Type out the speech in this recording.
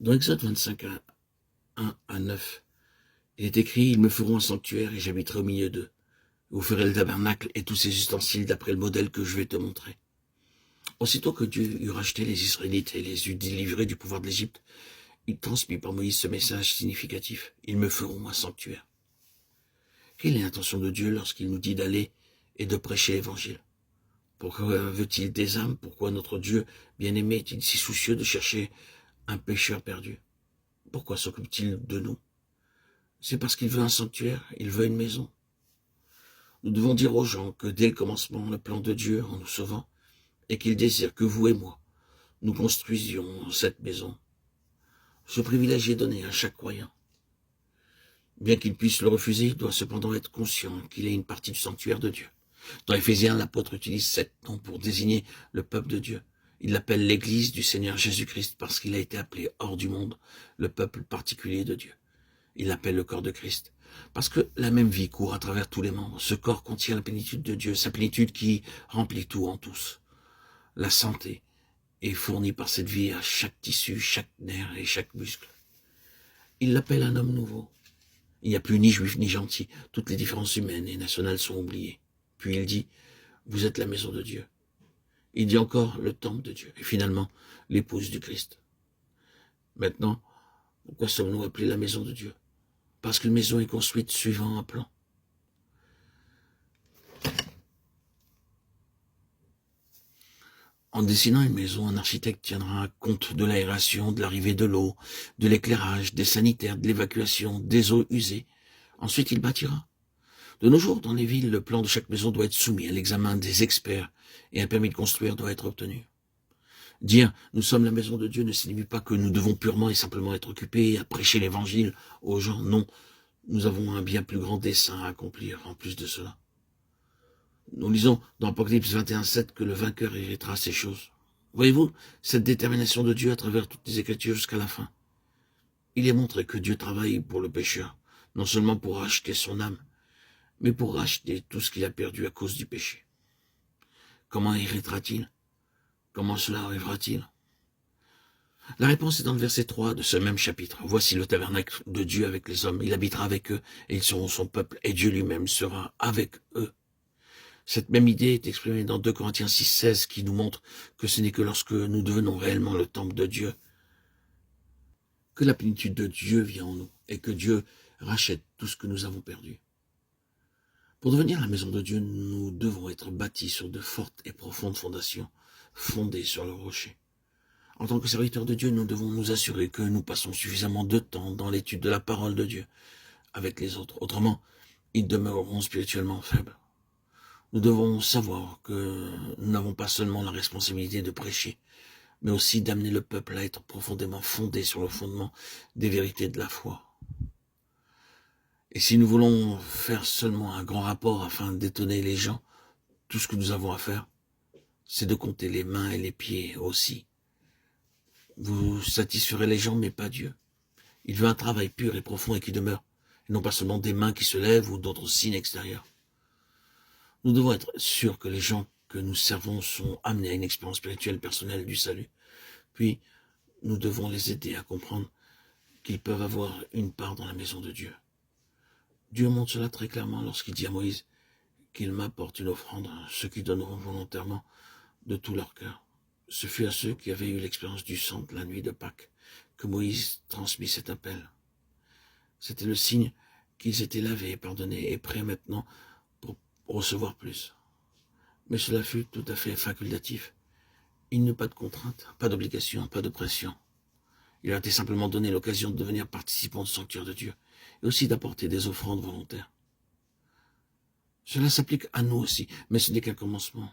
Dans Exode 25, 1 à 9, il est écrit « Ils me feront un sanctuaire et j'habiterai au milieu d'eux. Vous ferez le tabernacle et tous ses ustensiles d'après le modèle que je vais te montrer. » Aussitôt que Dieu eut racheté les Israélites et les eut délivrés du pouvoir de l'Égypte, il transmit par Moïse ce message significatif « Ils me feront un sanctuaire ». Quelle est l'intention de Dieu lorsqu'il nous dit d'aller et de prêcher l'Évangile? Pourquoi veut-il des âmes? Pourquoi notre Dieu bien-aimé est-il si soucieux de chercher un pécheur perdu? Pourquoi s'occupe-t-il de nous? C'est parce qu'il veut un sanctuaire, il veut une maison. Nous devons dire aux gens que dès le commencement, le plan de Dieu en nous sauvant est qu'il désire que vous et moi, nous construisions cette maison. Ce privilège est donné à chaque croyant. Bien qu'il puisse le refuser, il doit cependant être conscient qu'il est une partie du sanctuaire de Dieu. Dans Éphésiens, l'apôtre utilise 7 noms pour désigner le peuple de Dieu. Il l'appelle l'Église du Seigneur Jésus-Christ parce qu'il a été appelé hors du monde, le peuple particulier de Dieu. Il l'appelle le corps de Christ. Parce que la même vie court à travers tous les membres. Ce corps contient la plénitude de Dieu, sa plénitude qui remplit tout en tous. La santé est fournie par cette vie à chaque tissu, chaque nerf et chaque muscle. Il l'appelle un homme nouveau. Il n'y a plus ni juif ni gentil. Toutes les différences humaines et nationales sont oubliées. Puis il dit, vous êtes la maison de Dieu. Il dit encore le temple de Dieu. Et finalement, l'épouse du Christ. Maintenant, pourquoi sommes-nous appelés la maison de Dieu? Parce qu'une maison est construite suivant un plan. En dessinant une maison, un architecte tiendra compte de l'aération, de l'arrivée de l'eau, de l'éclairage, des sanitaires, de l'évacuation, des eaux usées. Ensuite, il bâtira. De nos jours, dans les villes, le plan de chaque maison doit être soumis à l'examen des experts et un permis de construire doit être obtenu. Dire « nous sommes la maison de Dieu » ne signifie pas que nous devons purement et simplement être occupés à prêcher l'évangile aux gens. Non, nous avons un bien plus grand dessein à accomplir en plus de cela. Nous lisons dans Apocalypse 21:7 que le vainqueur héritera ces choses. Voyez-vous cette détermination de Dieu à travers toutes les Écritures jusqu'à la fin? Il est montré que Dieu travaille pour le pécheur, non seulement pour racheter son âme, mais pour racheter tout ce qu'il a perdu à cause du péché. Comment héritera-t-il? Comment cela arrivera-t-il? La réponse est dans le verset 3 de ce même chapitre. Voici le tabernacle de Dieu avec les hommes. Il habitera avec eux et ils seront son peuple et Dieu lui-même sera avec eux. Cette même idée est exprimée dans 2 Corinthiens 6:16 qui nous montre que ce n'est que lorsque nous devenons réellement le temple de Dieu que la plénitude de Dieu vient en nous et que Dieu rachète tout ce que nous avons perdu. Pour devenir la maison de Dieu, nous devons être bâtis sur de fortes et profondes fondations, fondées sur le rocher. En tant que serviteurs de Dieu, nous devons nous assurer que nous passons suffisamment de temps dans l'étude de la parole de Dieu avec les autres. Autrement, ils demeureront spirituellement faibles. Nous devons savoir que nous n'avons pas seulement la responsabilité de prêcher, mais aussi d'amener le peuple à être profondément fondé sur le fondement des vérités de la foi. Et si nous voulons faire seulement un grand rapport afin d'étonner les gens, tout ce que nous avons à faire, c'est de compter les mains et les pieds aussi. Vous satisferez les gens, mais pas Dieu. Il veut un travail pur et profond et qui demeure, et non pas seulement des mains qui se lèvent ou d'autres signes extérieurs. Nous devons être sûrs que les gens que nous servons sont amenés à une expérience spirituelle personnelle du salut. Puis, nous devons les aider à comprendre qu'ils peuvent avoir une part dans la maison de Dieu. Dieu montre cela très clairement lorsqu'il dit à Moïse qu'il m'apporte une offrande, ceux qui donneront volontairement de tout leur cœur. Ce fut à ceux qui avaient eu l'expérience du sang de la nuit de Pâques que Moïse transmit cet appel. C'était le signe qu'ils étaient lavés, pardonnés et prêts maintenant pour recevoir plus. Mais cela fut tout à fait facultatif. Il n'y eut pas de contrainte, pas d'obligation, pas de pression. Il a été simplement donné l'occasion de devenir participant du sanctuaire de Dieu et aussi d'apporter des offrandes volontaires. Cela s'applique à nous aussi, mais ce n'est qu'un commencement.